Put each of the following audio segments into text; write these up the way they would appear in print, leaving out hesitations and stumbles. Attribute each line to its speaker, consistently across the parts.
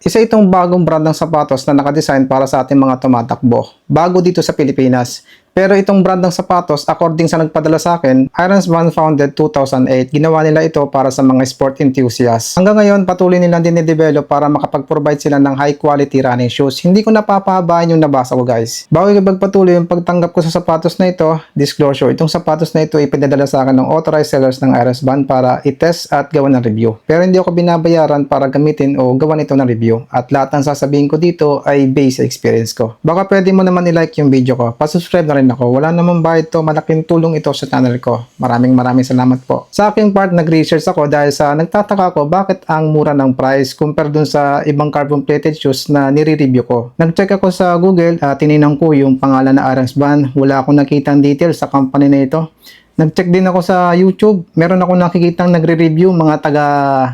Speaker 1: Isa itong bagong brand ng sapatos na nakadesign para sa ating mga tumatakbo. Bago dito sa Pilipinas. Pero itong brand ng sapatos, according sa nagpadala sa akin, Ironsband founded 2008. Ginawa nila ito para sa mga sport enthusiasts. Hanggang ngayon, patuloy nilang dinidevelop para makapag-provide sila ng high quality running shoes. Hindi ko napapahabaan yung nabasa ko guys. Bago ipagpatuloy yung pagtanggap ko sa sapatos na ito, disclosure, itong sapatos na ito ipinadala sa akin ng authorized sellers ng Ironsband para i-test at gawa ng review. Pero hindi ako binabayaran para gamitin o gawan ito ng review. At lahat ng sasabihin ko dito ay based sa experience ko. Baka pwede mo naman i-like yung video ko. Pa-subscribe na rin ako. Wala namang bayad to, malaking tulong ito sa channel ko. Maraming salamat po. Sa aking part, nag-research ako dahil sa nagtataka ko bakit ang mura ng price compare dun sa ibang carbon plated shoes na nire-review ko. Nag-check ako sa Google at tinignan ko yung pangalan na Ironsband. Wala akong nakitang details sa company na ito. Nag-check din ako sa YouTube. Meron ako nakikitang nagre-review mga taga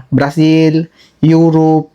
Speaker 1: Brazil, Europe,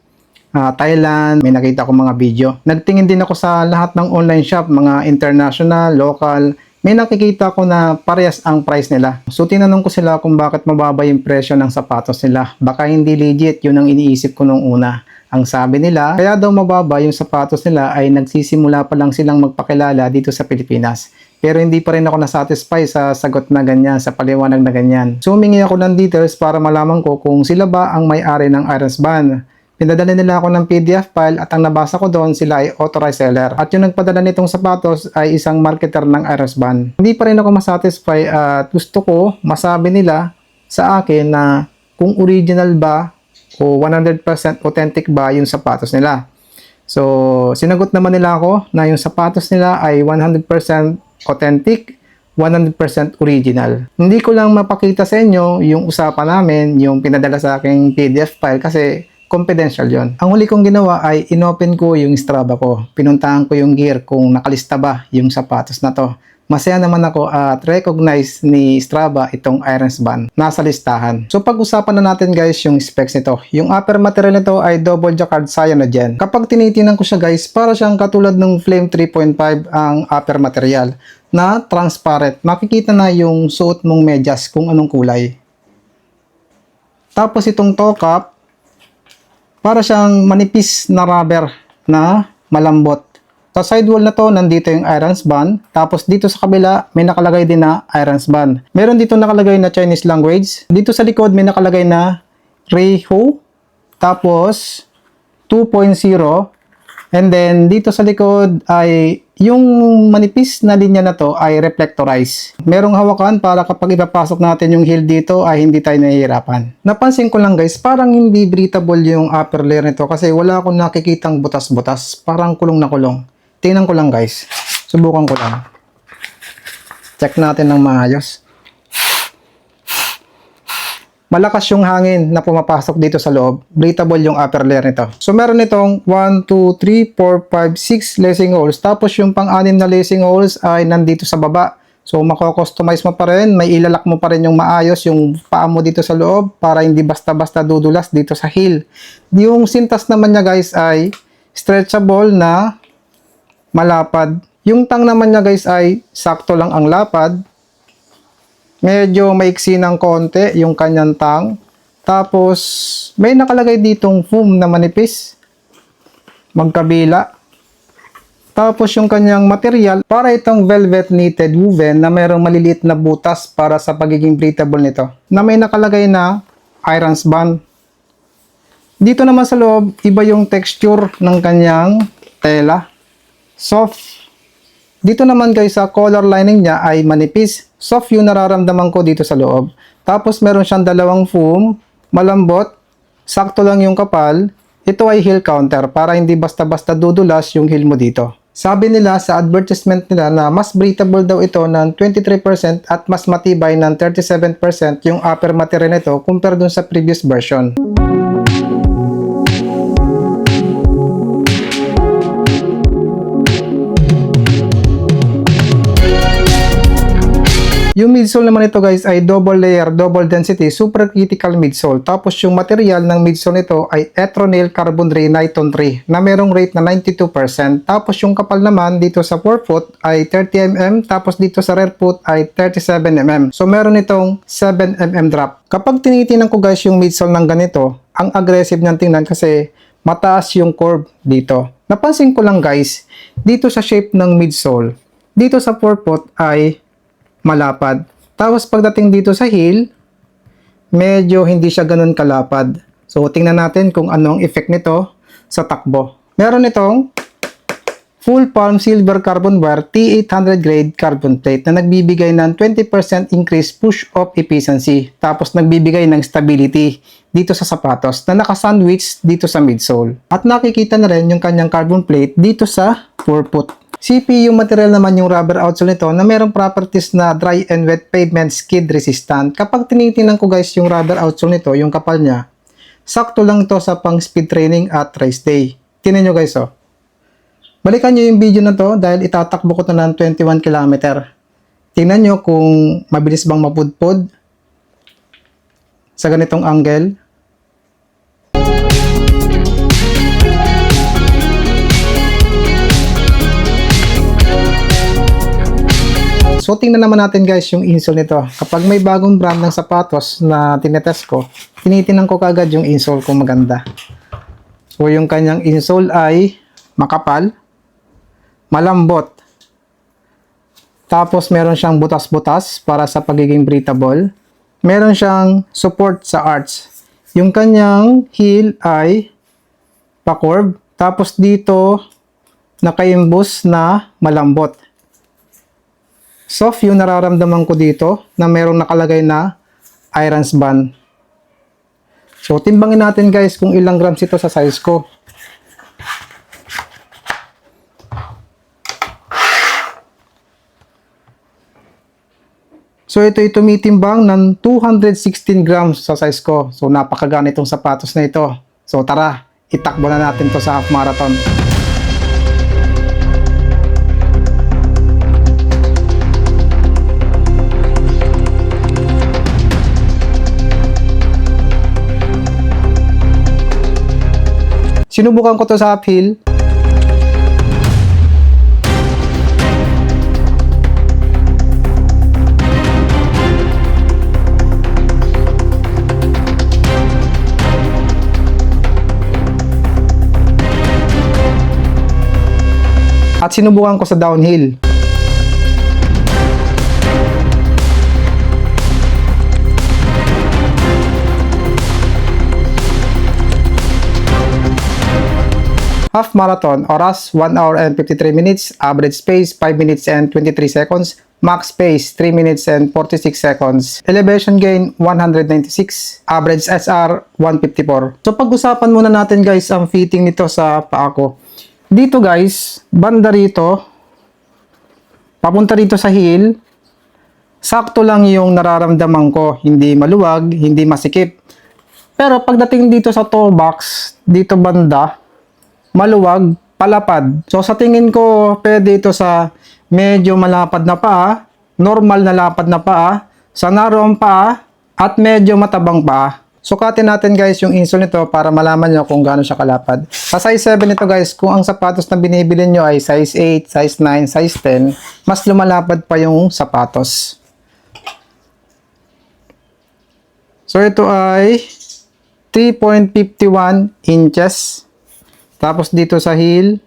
Speaker 1: Thailand, may nakita ko mga video. Nagtingin din ako sa lahat ng online shop, mga international, local. May nakikita ko na parehas ang price nila. So tinanong ko sila kung bakit mababa yung presyo ng sapatos nila. Baka hindi legit, yun ang iniisip ko nung una. Ang sabi nila, kaya daw mababa yung sapatos nila ay nagsisimula pa lang silang magpakilala dito sa Pilipinas. Pero hindi pa rin ako nasatisfy sa sagot na ganyan, sa paliwanag na ganyan. So humingi ako ng details para malaman ko kung sila ba ang may-ari ng Ironsband. Pinadala nila ako ng PDF file at ang nabasa ko doon sila ay authorized seller. At yung nagpadala nitong sapatos ay isang marketer ng Ironsband. Hindi pa rin ako masatisfy at gusto ko masabi nila sa akin na kung original ba o 100% authentic ba yung sapatos nila. So, sinagot naman nila ako na yung sapatos nila ay 100% authentic, 100% original. Hindi ko lang mapakita sa inyo yung usapan namin, yung pinadala sa aking PDF file kasi confidential yon. Ang huli kong ginawa ay inopen ko yung Strava ko. Pinuntahan ko yung gear kung nakalista ba yung sapatos na to. Masaya naman ako at recognize ni Strava itong Ironsband. Nasa listahan. So pag-usapan na natin guys yung specs nito. Yung upper material nito ay double jacquard cyanogen. Kapag tinitingnan ko siya guys, para siyang katulad ng Flame 3.5 ang upper material na transparent. Makikita na yung suot mong medyas kung anong kulay. Tapos itong toe cap, para siyang manipis na rubber na malambot. Sa sidewall na to, nandito yung Ironsband. Tapos dito sa kabila, may nakalagay din na Ironsband. Meron dito nakalagay na Chinese language. Dito sa likod, may nakalagay na Reiho. Tapos 2.0. And then dito sa likod ay yung manipis na linya na to ay reflectorized. Merong hawakan para kapag ipapasok natin yung heel dito ay hindi tayo nahihirapan. Napansin ko lang guys, parang hindi breathable yung upper layer nito kasi wala akong nakikitang butas-butas. Parang kulong na kulong. Tingnan ko lang guys. Subukan ko lang. Check natin ng maayos. Malakas yung hangin na pumapasok dito sa loob. Breathable yung upper layer nito. So meron itong 1, 2, 3, 4, 5, 6 lacing holes. Tapos yung pang-anim na lacing holes ay nandito sa baba. So mako-customize mo pa rin. May ilalak mo pa rin yung maayos yung paa mo dito sa loob para hindi basta-basta dudulas dito sa heel. Yung sintas naman niya guys ay stretchable na malapad. Yung tang naman niya guys ay sakto lang ang lapad. Medyo maiksi ng konti yung kanyang tang. Tapos, may nakalagay ditong foam na manipis. Magkabila. Tapos, yung kanyang material, para itong velvet knitted woven na mayroong maliliit na butas para sa pagiging breathable nito. Na may nakalagay na Ironsband. Dito naman sa loob, iba yung texture ng kanyang tela. Soft. Dito naman guys sa collar lining niya ay manipis. Soft yung nararamdaman ko dito sa loob. Tapos meron siyang dalawang foam, malambot, sakto lang yung kapal. Ito ay heel counter para hindi basta-basta dudulas yung heel mo dito. Sabi nila sa advertisement nila na mas breathable daw ito ng 23% at mas matibay ng 37% yung upper material nito compare dun sa previous version. Yung midsole naman ito guys ay double layer, double density, super critical midsole. Tapos yung material ng midsole nito ay Etronil Carbon Ray Niton 3 na merong rate na 92%. Tapos yung kapal naman dito sa forefoot ay 30mm, tapos dito sa rear foot ay 37mm. So meron itong 7mm drop. Kapag tinitingnan ko guys yung midsole ng ganito, ang aggressive niyang tingnan kasi mataas yung curve dito. Napansin ko lang guys, dito sa shape ng midsole, dito sa forefoot ay malapad. Tapos pagdating dito sa heel, medyo hindi siya ganun kalapad. So tingnan natin kung anong effect nito sa takbo. Meron itong full palm silver carbon wire T800 grade carbon plate na nagbibigay ng 20% increase push-off efficiency. Tapos nagbibigay ng stability dito sa sapatos na naka-sandwich dito sa midsole. At nakikita na rin yung kanyang carbon plate dito sa forefoot. CPU material naman yung rubber outsole nito na mayroong properties na dry and wet pavement skid resistant. Kapag tinitingnan ko guys yung rubber outsole nito, yung kapal niya, sakto lang ito sa pang speed training at race day. Tingnan nyo guys oh. Balikan nyo yung video na to dahil itatakbo ko to ng 21 km. Tingnan nyo kung mabilis bang mapudpod sa ganitong angle. So tingnan naman natin guys yung insole nito. Kapag may bagong brand ng sapatos na tinetest ko, tinitingnan ko kagad yung insole kung maganda. So yung kanyang insole ay makapal, malambot. Tapos meron siyang butas-butas para sa pagiging breathable. Meron siyang support sa arch. Yung kanyang heel ay pa-curve. Tapos dito nakaimbus na malambot. Soft yung nararamdaman ko dito na merong nakalagay na irons band. So timbangin natin guys kung ilang grams ito sa size ko. So ito'y tumitimbang ng 216 grams sa size ko. So napakagaan itong sapatos na ito. So tara, itakbo na natin to sa half marathon. Sinubukan ko to sa uphill. At sinubukan ko sa downhill. Half marathon, oras 1 hour and 53 minutes, average pace 5 minutes and 23 seconds, max pace 3 minutes and 46 seconds, elevation gain 196, average SR 154. So pag-usapan muna natin guys ang fitting nito sa paa ko. Dito guys, banda rito, papunta rito sa heel, sakto lang yung nararamdaman ko, hindi maluwag, hindi masikip. Pero pagdating dito sa toe box, dito banda, maluwag, palapad. So sa tingin ko, pwede ito sa medyo malapad na paa, normal na lapad na paa, sa narrow paa, at medyo matabang paa. Sukatin natin guys yung insole nito para malaman nyo kung gaano siya kalapad. Sa size 7 nito guys, kung ang sapatos na binibili nyo ay size 8, size 9, size 10, mas lumalapad pa yung sapatos. So ito ay 3.51 inches. Tapos dito sa heel,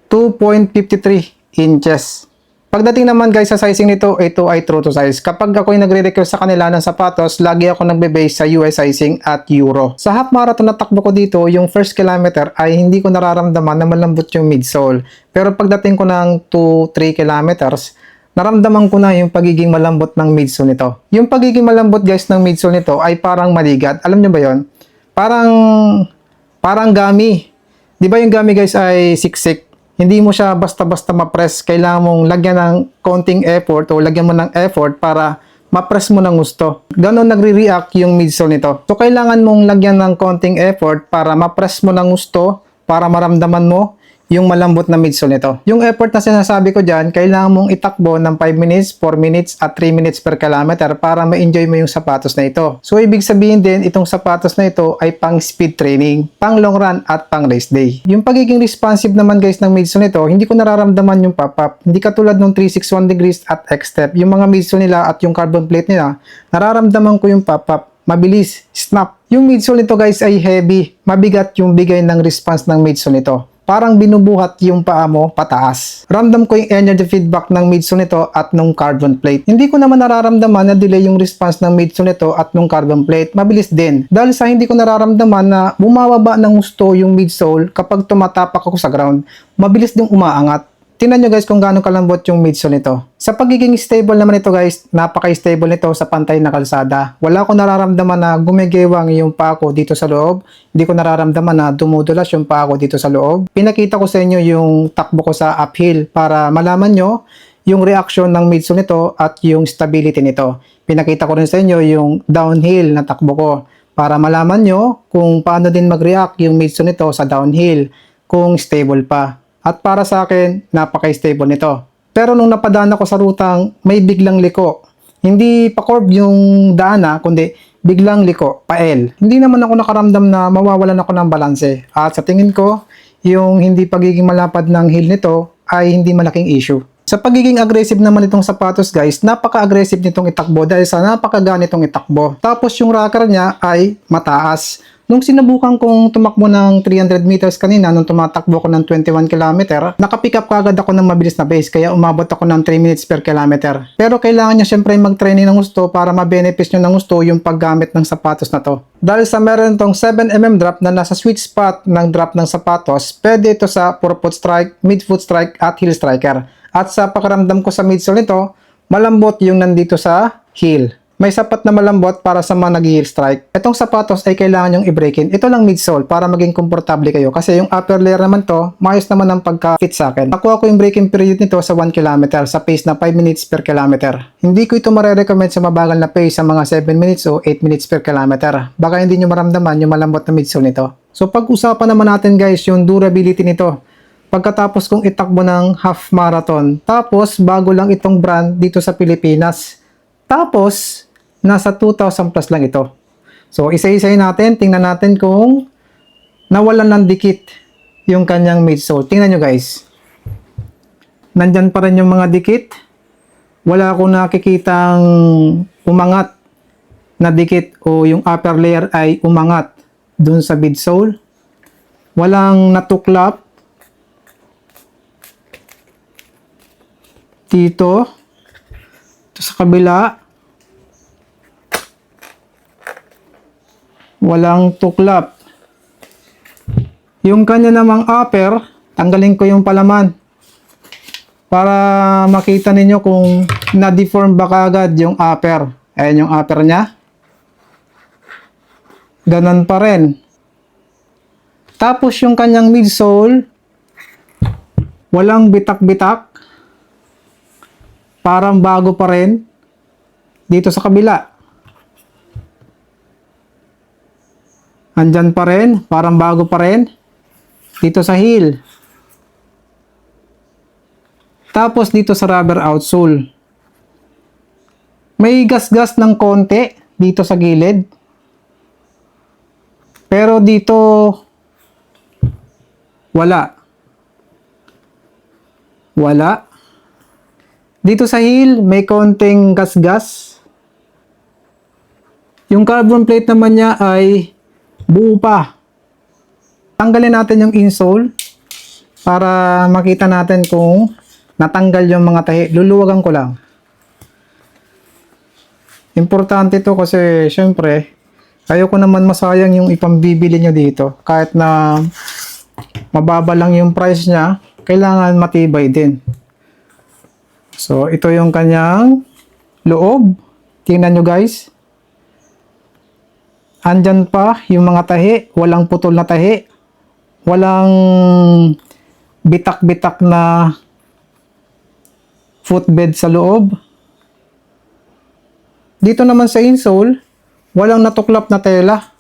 Speaker 1: 2.53 inches. Pagdating naman guys sa sizing nito, ito ay true to size. Kapag ako'y nagre-request sa kanila ng sapatos, lagi ako nagbe-base sa US sizing at Euro. Sa half marathon na takbo ko dito, yung first kilometer ay hindi ko nararamdaman na malambot yung midsole. Pero pagdating ko ng 2-3 kilometers, naramdaman ko na yung pagiging malambot ng midsole nito. Yung pagiging malambot guys ng midsole nito ay parang maligat. Alam nyo ba yon? Parang gummy. Di ba yung gummy guys ay siksik? Hindi mo siya basta-basta ma-press. Kailangan mong lagyan ng konting effort o lagyan mo ng effort para ma-press mo ng gusto. Ganon nagre-react yung midsole nito. So kailangan mong lagyan ng konting effort para ma-press mo ng gusto, para maramdaman mo yung malambot na midsole nito. Yung effort na sinasabi ko dyan, kailangan mong itakbo ng 5 minutes, 4 minutes, at 3 minutes per kilometer para ma-enjoy mo yung sapatos na ito. So, ibig sabihin din, itong sapatos na ito ay pang speed training, pang long run, at pang race day. Yung pagiging responsive naman guys ng midsole nito, hindi ko nararamdaman yung pop-up. Hindi katulad ng 361 degrees at X-step. Yung mga midsole nila at yung carbon plate nila, nararamdaman ko yung pop-up. mabilis, snap. Yung midsole nito guys ay heavy, mabigat yung bigay ng response ng midsole nito. Parang binubuhat yung paa mo pataas. Ramdam ko yung energy feedback ng midsole nito at nung carbon plate. Hindi ko naman nararamdaman na delay yung response ng midsole nito at nung carbon plate. Mabilis din. Dahil sa hindi ko nararamdaman na bumababa ng gusto yung midsole kapag tumatapak ako sa ground, mabilis ding umaangat. Tingnan nyo guys kung gaano kalambot yung midsole nito. Sa pagiging stable naman ito guys, napaka-stable nito sa pantay na kalsada. Wala ko nararamdaman na gumigewang yung paa ko dito sa loob. Hindi ko nararamdaman na dumudulas yung paa ko dito sa loob. Pinakita ko sa inyo yung takbo ko sa uphill para malaman nyo yung reaction ng midsole nito at yung stability nito. Pinakita ko rin sa inyo yung downhill na takbo ko para malaman nyo kung paano din mag-react yung midsole nito sa downhill kung stable pa. At para sa akin, napaka-stable nito. Pero nung napadaan ako sa rutang, may biglang liko. Hindi pa curve yung daan kundi biglang liko, pa-L. Hindi naman ako nakaramdam na mawawalan ako ng balanse. At sa tingin ko, yung hindi pagiging malapad ng heel nito ay hindi malaking issue. Sa pagiging aggressive naman itong sapatos guys, napaka-aggressive nitong itakbo dahil sa napakagaan itong itakbo. Tapos yung rocker niya ay mataas. Nung sinubukan kong tumakbo ng 300 meters kanina, nung tumatakbo ko ng 21 km, nakapick up kagad ako ng mabilis na pace, kaya umabot ako ng 3 minutes per kilometer. Pero kailangan nyo syempre mag-training ng gusto para ma-benefits nyo ng gusto yung paggamit ng sapatos na to. Dahil sa meron tong 7mm drop na nasa sweet spot ng drop ng sapatos, pwede ito sa forefoot strike, midfoot strike at heel striker. At sa pakiramdam ko sa midsole nito, malambot yung nandito sa heel. May sapat na malambot para sa mga nag-heel strike. Itong sapatos ay kailangan yung i-break in. Ito lang midsole para maging komportable kayo. Kasi yung upper layer naman to, maayos naman ang pagka-fit sa akin. Nakuha ko yung break-in period nito sa 1 km sa pace na 5 minutes per kilometer. Hindi ko ito marerecommend sa mabagal na pace sa mga 7 minutes o 8 minutes per kilometer. Baka hindi nyo maramdaman yung malambot na midsole nito. So pag-usapan naman natin guys yung durability nito. Pagkatapos kong itakbo ng half marathon. Tapos bago lang itong brand dito sa Pilipinas. Tapos nasa 2,000 plus lang ito. So, isa-isahin natin. Tingnan natin kung nawalan ng dikit yung kanyang midsole. Tingnan nyo guys. Nandyan pa rin yung mga dikit. Wala akong nakikitang umangat na dikit o yung upper layer ay umangat dun sa midsole. Walang natuklap dito. Ito sa kabila. Walang tuklap. Yung kanya namang upper, tanggalin ko yung palaman para makita ninyo kung na-deform ba kagad yung upper. Ayan yung upper niya. Ganon pa rin. Tapos yung kanyang midsole, walang bitak-bitak. Parang bago pa rin dito sa kabila. Andyan pa rin, parang bago pa rin dito sa heel. Tapos dito sa rubber outsole. May gas-gas ng konti dito sa gilid. Pero dito wala. Wala. Dito sa heel may konting gas-gas. Yung carbon plate naman niya ay buo pa. Tanggalin natin yung insole para makita natin kung natanggal yung mga tahi. Luluwagan ko lang. Importante to kasi syempre ayoko naman masayang yung ipambibili nyo dito. Kahit na mababa lang yung price niya, kailangan matibay din. So ito yung kanyang loob. Tingnan nyo guys. Andyan pa yung mga tahi, walang putol na tahi, walang bitak-bitak na footbed sa loob. Dito naman sa insole, walang natuklap na tela.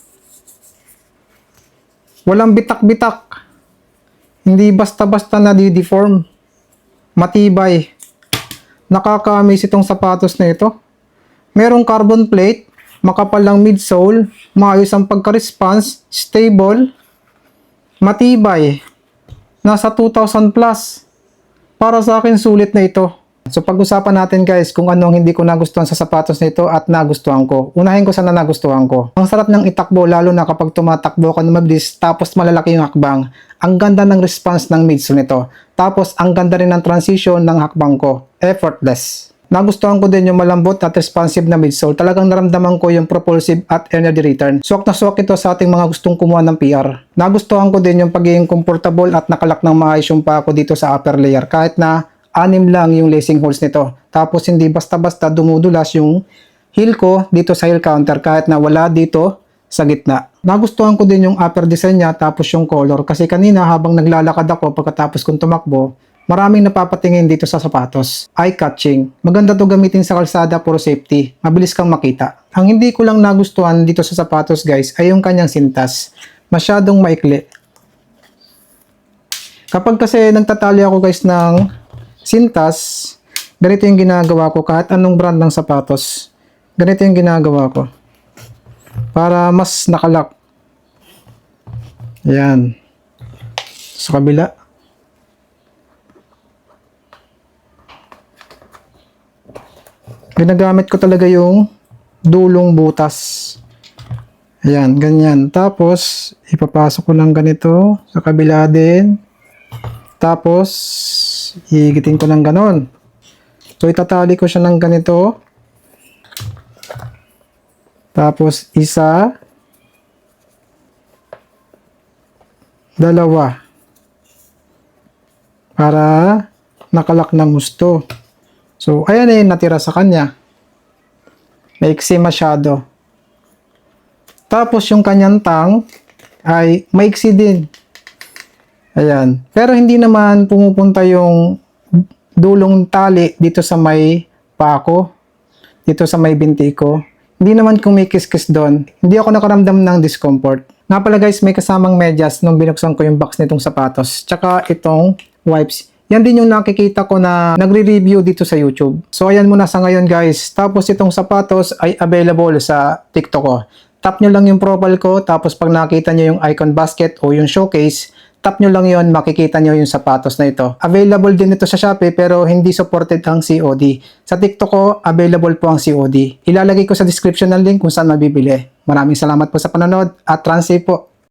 Speaker 1: Walang bitak-bitak. Hindi basta-basta na di-deform. Matibay. Nakaka-amaze itong sapatos na ito. Merong carbon plate, makapal lang midsole, maayos ang pagka-response, stable, matibay. Nasa 2,000 plus. Para sa akin sulit na ito. So pag-usapan natin guys kung anong hindi ko nagustuhan sa sapatos nito at nagustuhan ko. Unahin ko sa na nagustuhan ko. Ang sarap ng itakbo lalo na kapag tumatakbo ka na mabilis tapos malalaki yung hakbang. Ang ganda ng response ng midsole nito. Tapos ang ganda rin ng transition ng hakbang ko. Effortless. Nagustuhan ko din yung malambot at responsive na midsole. Talagang naramdaman ko yung propulsive at energy return. Swak na swak ito sa ating mga gustong kumuha ng PR. Nagustuhan ko din yung pagiging comfortable at nakalak ng maayos yung paa ko dito sa upper layer. Kahit na 6 lang yung lacing holes nito. Tapos hindi basta-basta dumudulas yung heel ko dito sa heel counter kahit na wala dito sa gitna. Nagustuhan ko din yung upper design niya tapos yung color. Kasi kanina habang naglalakad ako pagkatapos kong tumakbo, maraming napapatingin dito sa sapatos. Eye-catching. Maganda to gamitin sa kalsada for safety. Mabilis kang makita. Ang hindi ko lang nagustuhan dito sa sapatos guys ay yung kanyang sintas. Masyadong maikli. Kapag kasi nagtatali ako guys ng sintas, ganito yung ginagawa ko kahit anong brand ng sapatos. Ganito yung ginagawa ko. Para mas nakalak. Ayan. Sa kabila. Ginagamit ko talaga yung dulong butas. Ayan, ganyan. Tapos, ipapasok ko lang ganito sa kabila din. Tapos, higitin ko ng ganon. So, itatali ko siya ng ganito. Tapos, isa. Dalawa. Para nakalak ng gusto. So, ayan na yung natira sa kanya. Maiksi masyado. Tapos, yung kanyang tang ay maiksi din. Ayan. Pero hindi naman pumupunta yung dulong tali dito sa may paa ko. Dito sa may binti ko. Hindi naman kumikis-kis doon. Hindi ako nakaramdam ng discomfort. Nga pala guys, may kasamang medyas nung binuksan ko yung box nitong sapatos. Tsaka itong wipes. Yan din yung nakikita ko na nagre-review dito sa YouTube. So ayan muna sa ngayon guys. Tapos itong sapatos ay available sa TikTok ko. Tap nyo lang yung profile ko. Tapos pag nakita nyo yung icon basket o yung showcase, tap nyo lang yon, makikita nyo yung sapatos na ito. Available din ito sa Shopee pero hindi supported ang COD. Sa TikTok ko, available po ang COD. Ilalagay ko sa description ng link kung saan mabibili. Maraming salamat po sa panonood at transafe po.